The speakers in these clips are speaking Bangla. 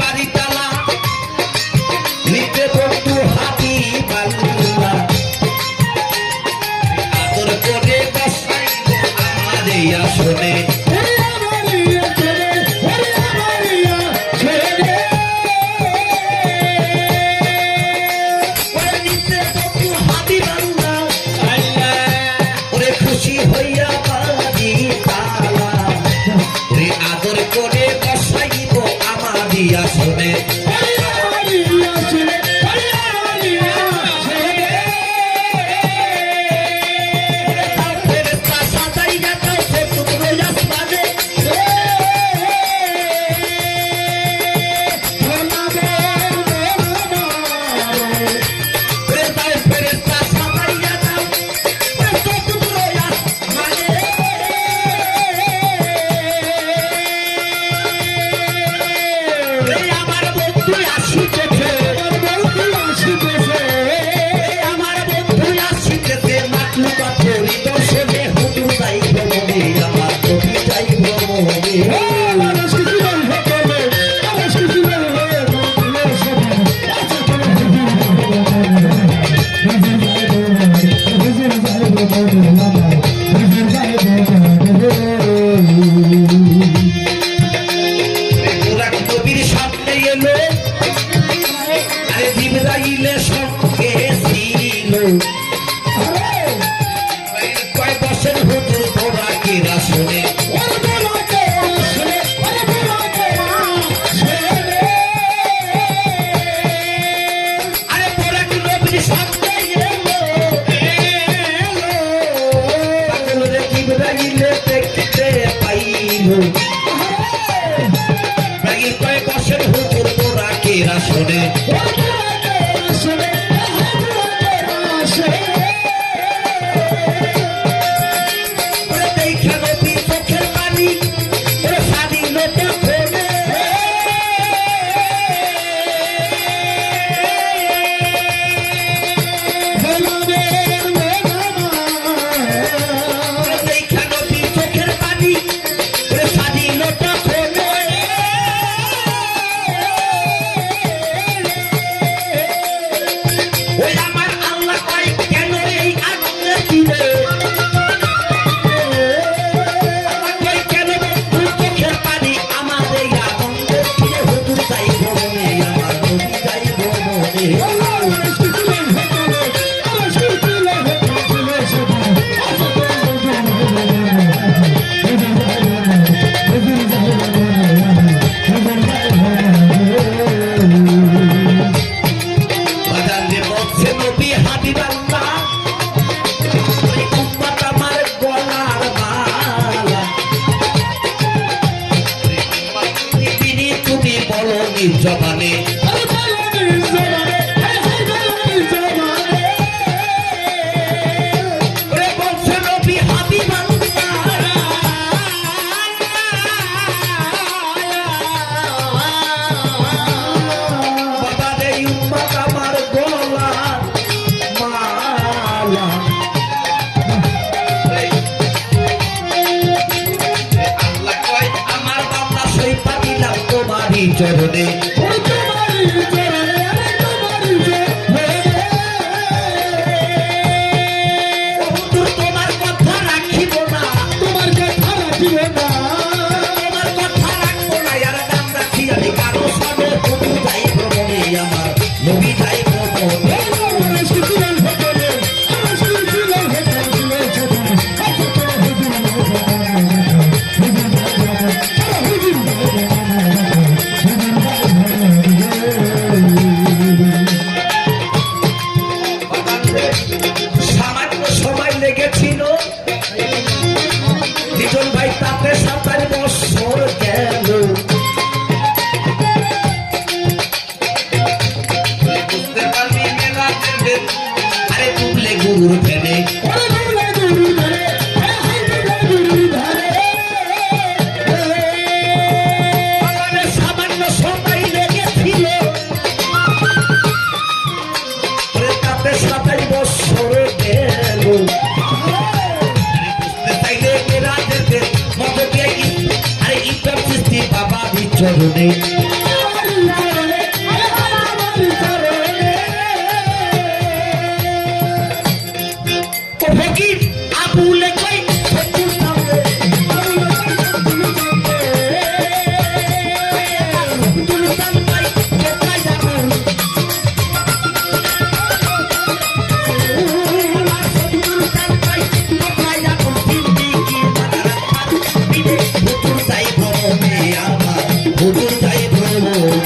বাড়ি তালা নিতে বন্ধু হাতি বাল্লা আদর করে বসাই আমার এই আসনে খুশি হইয়া বাড়ি তালা আদর করে বসাইব আমারই আসনে কয় বছর হুজুর তোরা কেরা শুনে আরে তোরা কি নবীর সামনে এলো জিবরাইলে দেখতে পাইলো কয় বছর হুজুর তোরা কেরা শুনে জবানে চরণে তোমার কথা রাখিব না তোমার কথা রাখিব না তোমার কথা রাখবো না আর নাম রাখি আমি কারো সামনে তুমি যাই ভ্রমণে আমার নবী যাই ভ্রমণে চরণে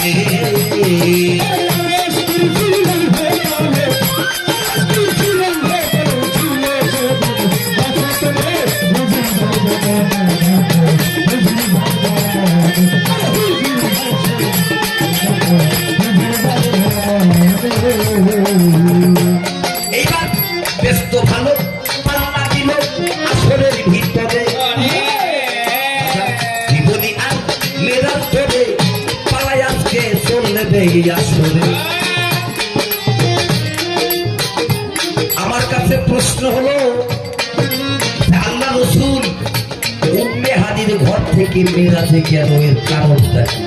এইবার বেশ তো ভালো পাল্লা দিল আসরের ভিতরে জীবনী আর মেরাজ ধরে পালাই আজকে চলবে আসরে। আমার কাছে প্রশ্ন হলো আল্লাহ রসুল উম্মে হানির ঘর থেকে মেরাজে গেল, এর কারণটা কি?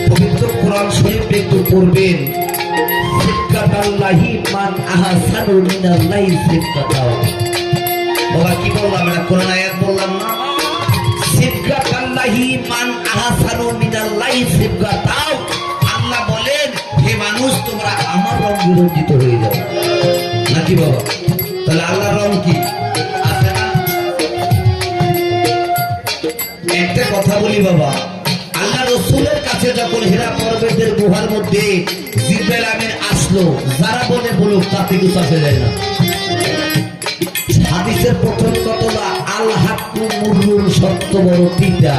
পবিত্র কোরআন শরীফ একটু পড়বেন। সিদকাতাল্লাহি মান আহসানু মিনাল্লাহি সিদকাতাও। বাবা কি বললাম, এটা কোরআন আয়াত বললাম না? সিদকাতাল্লাহি মান আহসানু মিনাল্লাহি সিদকাতাও। আল্লাহ বলেন, হে মানুষ তোমরা আমার রং বিরঞ্জিত হয়ে যাও। নাকি বাবা? তাহলে আল্লাহর রং কি আছে না? একটা কথা বলি বাবা, আল্লাহ রসুলের কাছে যখন হীরা পর্বতের গুহার মধ্যে জিবরাইল আমিন আসলো, যারা বলে বলুক তাতে কিছু আসে যায় না। হাদিসের প্রথম কথাটা আল হাক্কু মুররুন, সত্য বড় পিতা,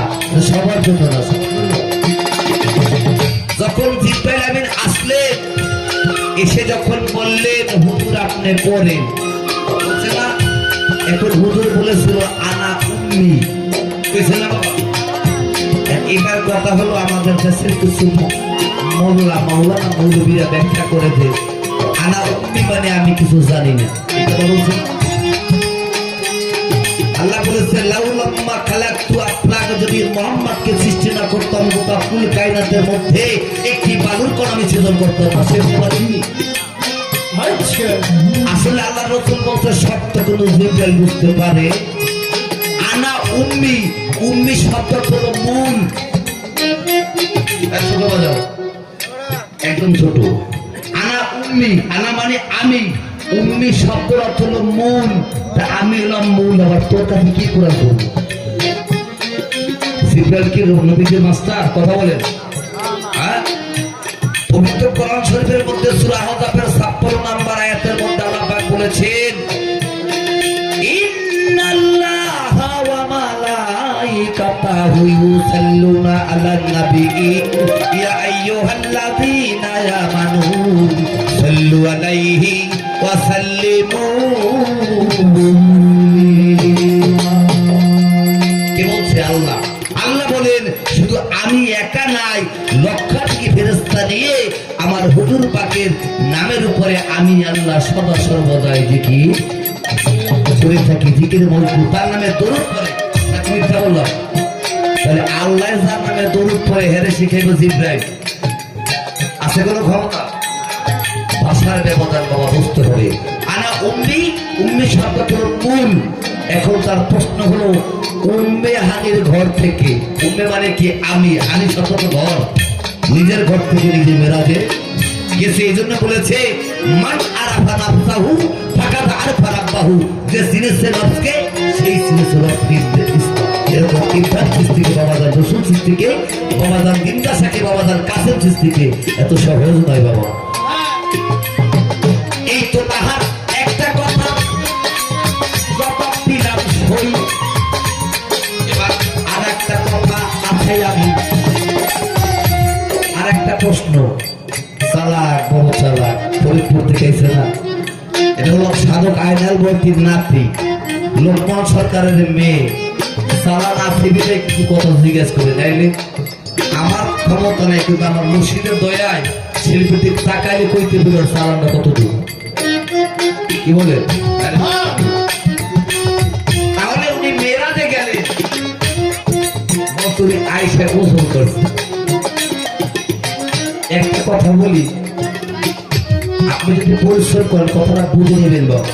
সবার জন্য না। যখন জিবরাইল আমিন আসলেন, এসে যখন বললেন হুজুর আপনি পড়েন, বলছে না এখন হুজুর বলেছিল আনা উম্মি, কইছে না বাবা? এবার কথা হলো আমাদের দেশের কিছু মাওলানা মৌলবীরা ব্যাখ্যা করে যে আনা উম্মি মানে আমি কিছু জানি না। এটা বলছে আল্লাহ বলেছে লাউলাম্মা খালাকতু আফলাক, যদি মুহাম্মদকে সৃষ্টি না করতাম গোটা কুল কায়নাতের মধ্যে একটি বালুর কণা আমি সৃজন করতাম না। সে বলেনি আসলে আল্লাহ রাসূল বলতে সত্য কোন জিবরাইল বুঝতে পারে। আনা উম্মি, উম্মি শব্দ হলো মূল, ছোট বাজাও একদম ছোট। আনা উম্মি, আনা মানে আমি, উম্মি শব্দ অর্থ হলো মূল। তা আমি হলাম মূল, আবার তোর কাছে কি করে বলবো? জিবরাইল কি নবীদের মাস্টার? কথা বলেন। হ্যাঁ, পবিত্র কোরআন শরীফের মধ্যে সূরা আহজাবের 56 নম্বর আয়াতের মধ্যে আল্লাহ পাক বলেছেন, ইন্নাল্লাহা ওয়া মালাইকাতাহু ইউসাল্লুনা আলান নাবী ইয়া আইয়ুহাল্লাযীনা আমানু সাল্লু আলাইহি ওয়া সাল্লিমু। কে বলছে? আল্লাহ। আল্লাহ বলেন শুধু আমি একা নাই, লক্ষাধিক ফেরেশতা নিয়ে আমার হুজুর পাকের নামের উপরে আমি আল্লাহ সদা সর্বদাই জিকির করে থাকি। জিকির মজবুত, তার নামে দরুদ পড়ে। নাকি মিথ্যা বললাম? তাহলে আল্লাহ যার নামে দরুদ পড়ে হেরে শিখাইব জিবরাইল, আছে কোনো ক্ষমতা? ভাষার ব্যবধান বাবা বুঝতে হবে। আনা উম্মি, উম্মি শব্দ হলো মূল। এখন তার প্রশ্ন হলো উম্মে হানির ঘর থেকে, উম্মে মানে কি? আমি। হানি শব্দ তো ঘর, নিজের ঘর থেকে নিজে মেরাজে গেছে। এই জন্য বলেছে মান আরাফা নাফসাহু ফাকাদ আরফা রাব্বাহু, যে চিনেছে নফসকে সেই চিনেছে রব্বির। এরকম ইরফান সৃষ্টিকে বাবাজান রসুল সৃষ্টিকে, বাবাজান দিনদা শাকে, বাবাজান কাসেম সৃষ্টিকে এত সহজ নয় বাবা। এই তো তাহার একটা কথা জবাব দিলাম সই। এবার আর একটা কথা আছে, আমি আর একটা প্রশ্ন। চালাক, বড় চালাক, ফরিদপুর থেকে এসে না, এটা হলো সাধক আইনাল বর্তির নাতি, লোকমান সরকারের মেয়ে। চালা নাতিবিতে কিছু কথা জিজ্ঞেস করে, তাইলে আমার ক্ষমতা নেই, কিন্তু আমার মুর্শিদের দয়ায় শিল্পীটির তাকাইলে কইতে বলে চালানটা কত দূর। কি বলে? তাহলে উনি মেরাজে গেলেন, তুমি আয়েশা গোসল করছে। একটা কথা বলি, আপনি যদি পরিশ্রম করেন কথাটা বুঝে নেবেন বাবা।